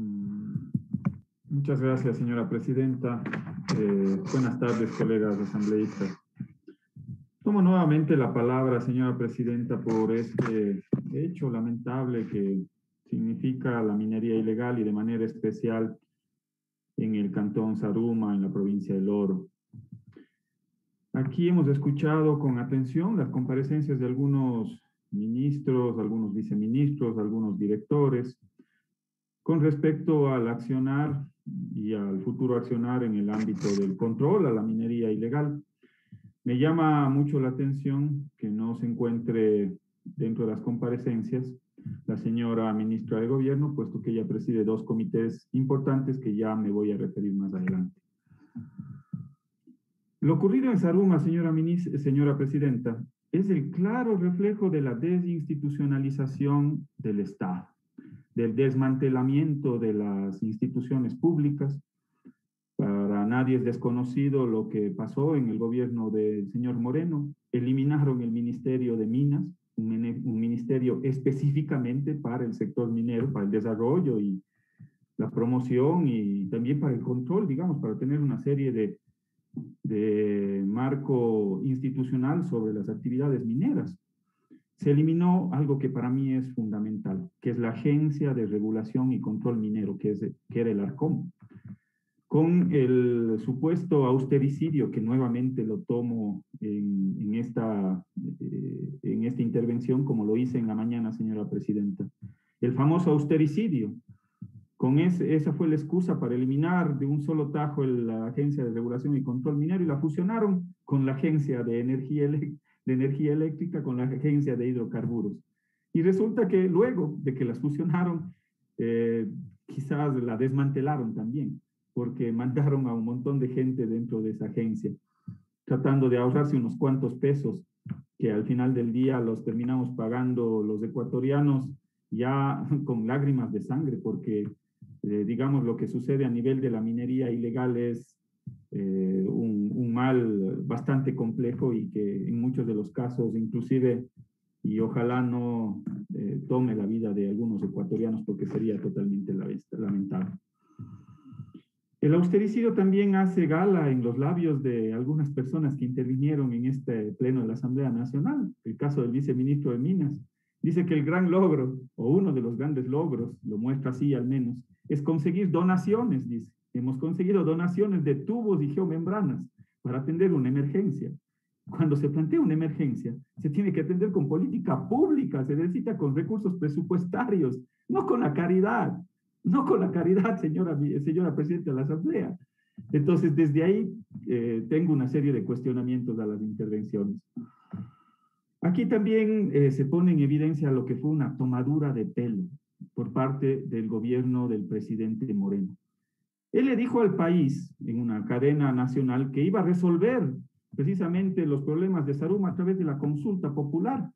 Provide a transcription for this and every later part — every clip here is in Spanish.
Mm, Muchas gracias, señora presidenta. Buenas tardes, colegas asambleístas. Tomo nuevamente la palabra, señora presidenta, por este hecho lamentable que significa la minería ilegal y de manera especial en el cantón Zaruma, en la provincia del Oro. Aquí hemos escuchado con atención las comparecencias de algunos ministros, algunos viceministros, algunos directores, con respecto al accionar y al futuro accionar en el ámbito del control a la minería ilegal. Me llama mucho la atención que no se encuentre dentro de las comparecencias la señora ministra de Gobierno, puesto que ella preside dos comités importantes que ya me voy a referir más adelante. Lo ocurrido en Zaruma, señora presidenta, es el claro reflejo de la desinstitucionalización del Estado, del desmantelamiento de las instituciones públicas. Para nadie es desconocido lo que pasó en el gobierno del señor Moreno. Eliminaron el Ministerio de Minas, un ministerio específicamente para el sector minero, para el desarrollo y la promoción y también para el control, digamos, para tener una serie de marco institucional sobre las actividades mineras. Se eliminó algo que para mí es fundamental, que es la Agencia de Regulación y Control Minero, que era el ARCOM. Con el supuesto austericidio, que nuevamente lo tomo en esta intervención, como lo hice en la mañana, señora presidenta. El famoso austericidio. Esa fue la excusa para eliminar de un solo tajo la Agencia de Regulación y Control Minero y la fusionaron con la Agencia de Energía Eléctrica, con la Agencia de Hidrocarburos. Y resulta que luego de que las fusionaron, quizás la desmantelaron también, porque mandaron a un montón de gente dentro de esa agencia, tratando de ahorrarse unos cuantos pesos que al final del día los terminamos pagando los ecuatorianos ya con lágrimas de sangre, porque digamos lo que sucede a nivel de la minería ilegal es un mal bastante complejo y que en muchos de los casos inclusive, y ojalá no tome la vida de algunos ecuatorianos porque sería totalmente lamentable. El austericidio también hace gala en los labios de algunas personas que intervinieron en este pleno de la Asamblea Nacional. El caso del viceministro de Minas. Dice que el gran logro, o uno de los grandes logros, lo muestra así al menos, es conseguir donaciones, dice. Hemos conseguido donaciones de tubos y geomembranas para atender una emergencia. Cuando se plantea una emergencia, se tiene que atender con política pública, se necesita con recursos presupuestarios, no con la caridad. No con la caridad, señora presidenta de la Asamblea. Entonces, desde ahí tengo una serie de cuestionamientos a las intervenciones. Aquí también se pone en evidencia lo que fue una tomadura de pelo por parte del gobierno del presidente Moreno. Él le dijo al país, en una cadena nacional, que iba a resolver precisamente los problemas de Zaruma a través de la consulta popular,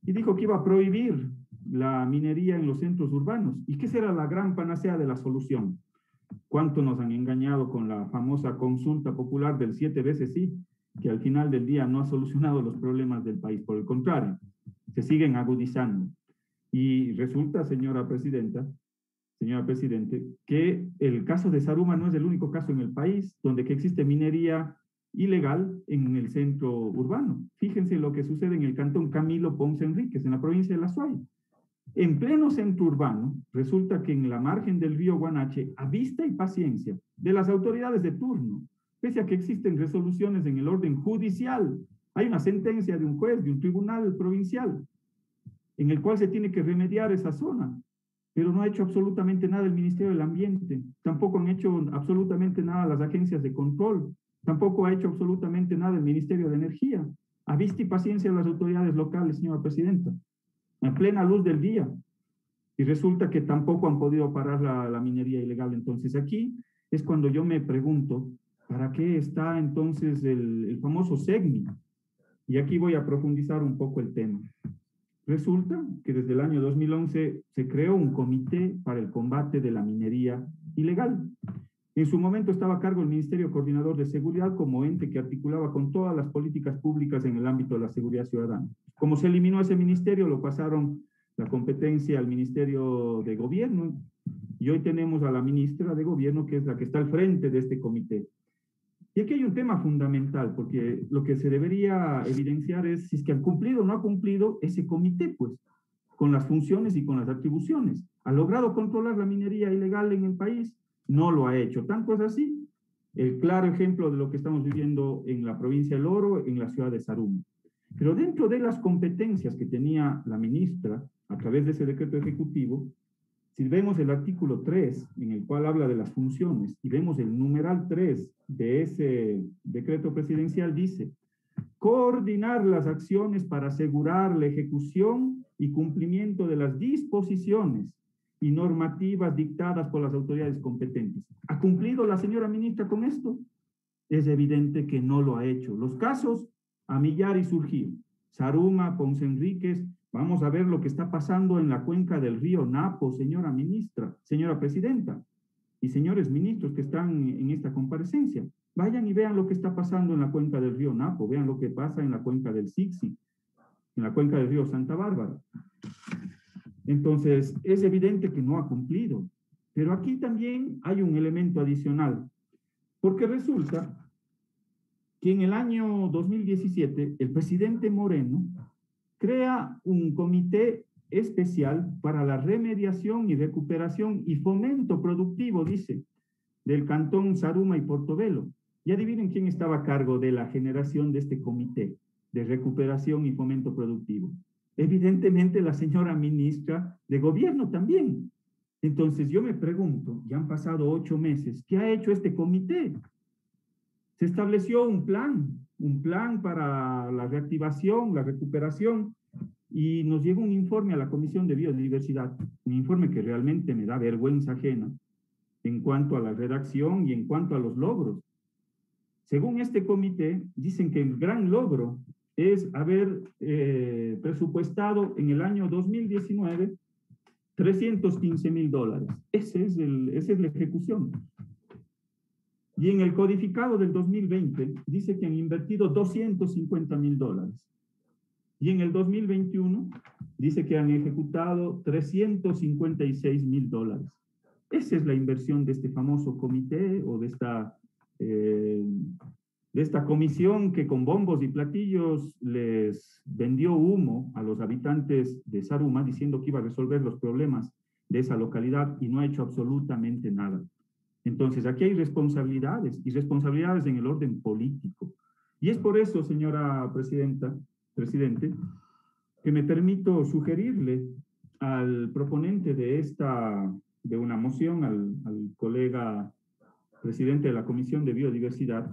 y dijo que iba a prohibir la minería en los centros urbanos, y que esa era la gran panacea de la solución. ¿Cuánto nos han engañado con la famosa consulta popular del 7 veces sí, que al final del día no ha solucionado los problemas del país? Por el contrario, se siguen agudizando. Y resulta, señora presidente, que el caso de Zaruma no es el único caso en el país donde que existe minería ilegal en el centro urbano. Fíjense lo que sucede en el cantón Camilo Ponce Enríquez, en la provincia de La Suay. En pleno centro urbano, resulta que en la margen del río Guanache, a vista y paciencia de las autoridades de turno, pese a que existen resoluciones en el orden judicial, hay una sentencia de un juez, de un tribunal provincial, en el cual se tiene que remediar esa zona, pero no ha hecho absolutamente nada el Ministerio del Ambiente, tampoco han hecho absolutamente nada las agencias de control, tampoco ha hecho absolutamente nada el Ministerio de Energía, a vista y paciencia de las autoridades locales, señora presidenta, en plena luz del día, y resulta que tampoco han podido parar la minería ilegal. Entonces aquí es cuando yo me pregunto, ¿para qué está entonces el famoso SEGMI? Y aquí voy a profundizar un poco el tema. Resulta que desde el año 2011 se creó un comité para el combate de la minería ilegal. En su momento estaba a cargo el Ministerio Coordinador de Seguridad como ente que articulaba con todas las políticas públicas en el ámbito de la seguridad ciudadana. Como se eliminó ese ministerio, lo pasaron la competencia al Ministerio de Gobierno y hoy tenemos a la ministra de Gobierno, que es la que está al frente de este comité. Y aquí hay un tema fundamental, porque lo que se debería evidenciar es si es que han cumplido o no ha cumplido ese comité, pues, con las funciones y con las atribuciones. ¿Ha logrado controlar la minería ilegal en el país? No lo ha hecho. Tanto es así. El claro ejemplo de lo que estamos viviendo en la provincia del Oro, en la ciudad de Saruma. Pero dentro de las competencias que tenía la ministra, a través de ese decreto ejecutivo, si vemos el artículo 3, en el cual habla de las funciones, y vemos el numeral 3 de ese decreto presidencial, dice: coordinar las acciones para asegurar la ejecución y cumplimiento de las disposiciones y normativas dictadas por las autoridades competentes. ¿Ha cumplido la señora ministra con esto? Es evidente que no lo ha hecho. Los casos Amillar y Surgir, Saruma, Ponce Enríquez, vamos a ver lo que está pasando en la cuenca del río Napo, señora ministra, señora presidenta, y señores ministros que están en esta comparecencia. Vayan y vean lo que está pasando en la cuenca del río Napo, vean lo que pasa en la cuenca del Sixi, en la cuenca del río Santa Bárbara. Entonces, es evidente que no ha cumplido. Pero aquí también hay un elemento adicional, porque resulta que en el año 2017 el presidente Moreno crea un comité especial para la remediación y recuperación y fomento productivo, dice, del cantón Saruma y Portobelo. Y adivinen quién estaba a cargo de la generación de este comité de recuperación y fomento productivo. Evidentemente la señora ministra de Gobierno también. Entonces yo me pregunto, ya han pasado 8 meses, ¿qué ha hecho este comité? Se estableció un plan para la reactivación, la recuperación, y nos llegó un informe a la Comisión de Biodiversidad, un informe que realmente me da vergüenza ajena en cuanto a la redacción y en cuanto a los logros. Según este comité, dicen que el gran logro es haber presupuestado en el año 2019 $315,000. Esa es la ejecución. Y en el codificado del 2020 dice que han invertido $250,000. Y en el 2021 dice que han ejecutado $356,000. Esa es la inversión de este famoso comité o de esta comisión que con bombos y platillos les vendió humo a los habitantes de Saruma diciendo que iba a resolver los problemas de esa localidad y no ha hecho absolutamente nada. Entonces, aquí hay responsabilidades y responsabilidades en el orden político. Y es por eso, señora presidente, que me permito sugerirle al proponente de una moción, al colega presidente de la Comisión de Biodiversidad,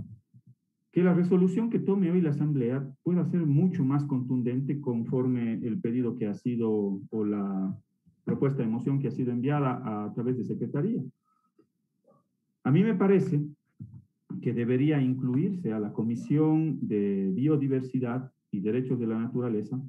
que la resolución que tome hoy la Asamblea pueda ser mucho más contundente conforme el pedido que ha sido, o la propuesta de moción que ha sido enviada a través de Secretaría. A mí me parece que debería incluirse a la Comisión de Biodiversidad y Derechos de la Naturaleza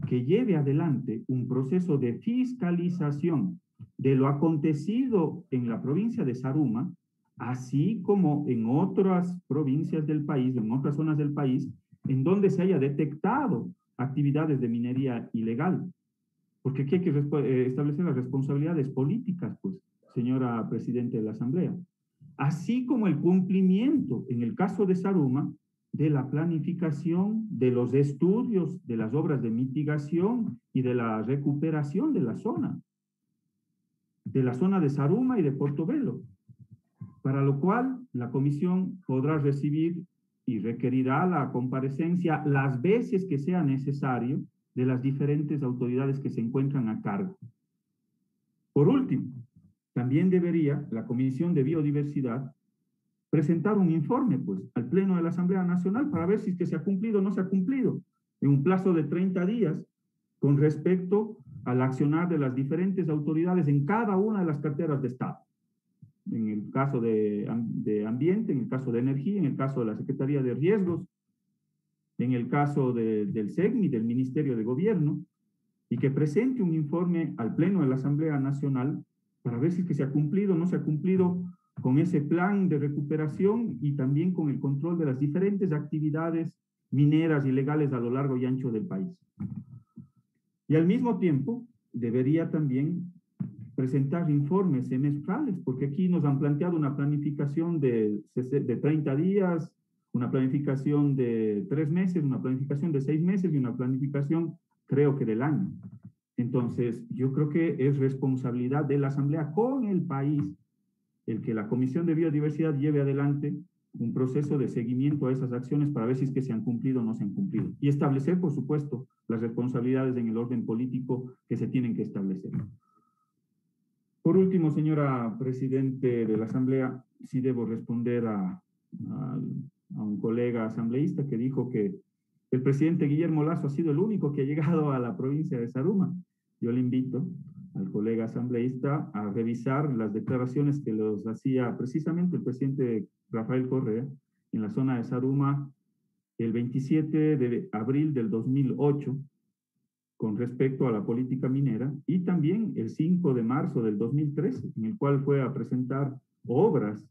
que lleve adelante un proceso de fiscalización de lo acontecido en la provincia de Saruma, así como en otras provincias del país, en otras zonas del país, en donde se haya detectado actividades de minería ilegal. Porque aquí hay que establecer las responsabilidades políticas, pues, señora Presidenta de la Asamblea. Así como el cumplimiento, en el caso de Saruma, de la planificación, de los estudios, de las obras de mitigación y de la recuperación de la zona de Saruma y de Portobelo, para lo cual la comisión podrá recibir y requerirá la comparecencia las veces que sea necesario de las diferentes autoridades que se encuentran a cargo. Por último, también debería la Comisión de Biodiversidad presentar un informe, pues, al Pleno de la Asamblea Nacional para ver si es que se ha cumplido o no se ha cumplido, en un plazo de 30 días, con respecto al accionar de las diferentes autoridades en cada una de las carteras de Estado. En el caso de Ambiente, en el caso de Energía, en el caso de la Secretaría de Riesgos, en el caso del SEGMI, del Ministerio de Gobierno, y que presente un informe al Pleno de la Asamblea Nacional para ver si es que se ha cumplido o no se ha cumplido con ese plan de recuperación y también con el control de las diferentes actividades mineras ilegales a lo largo y ancho del país. Y al mismo tiempo, debería también presentar informes semestrales, porque aquí nos han planteado una planificación de 30 días, una planificación de 3 meses, una planificación de 6 meses y una planificación, creo que del año. Entonces, yo creo que es responsabilidad de la Asamblea con el país el que la Comisión de Biodiversidad lleve adelante un proceso de seguimiento a esas acciones para ver si es que se han cumplido o no se han cumplido. Y establecer, por supuesto, las responsabilidades en el orden político que se tienen que establecer. Por último, señora Presidente de la Asamblea, sí debo responder a un colega asambleísta que dijo que el presidente Guillermo Lasso ha sido el único que ha llegado a la provincia de Zaruma. Yo le invito al colega asambleísta a revisar las declaraciones que los hacía precisamente el presidente Rafael Correa en la zona de Zaruma el 27 de abril del 2008 con respecto a la política minera, y también el 5 de marzo del 2013, en el cual fue a presentar obras.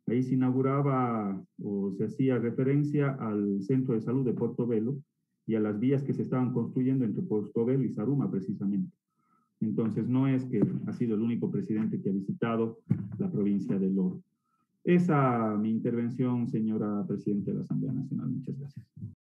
Ahí se inauguraba o se hacía referencia al centro de salud de Portobelo y a las vías que se estaban construyendo entre Portobelo y Zaruma precisamente. Entonces no es que ha sido el único presidente que ha visitado la provincia del Oro. Esa mi intervención, señora Presidenta de la Asamblea Nacional. Muchas gracias.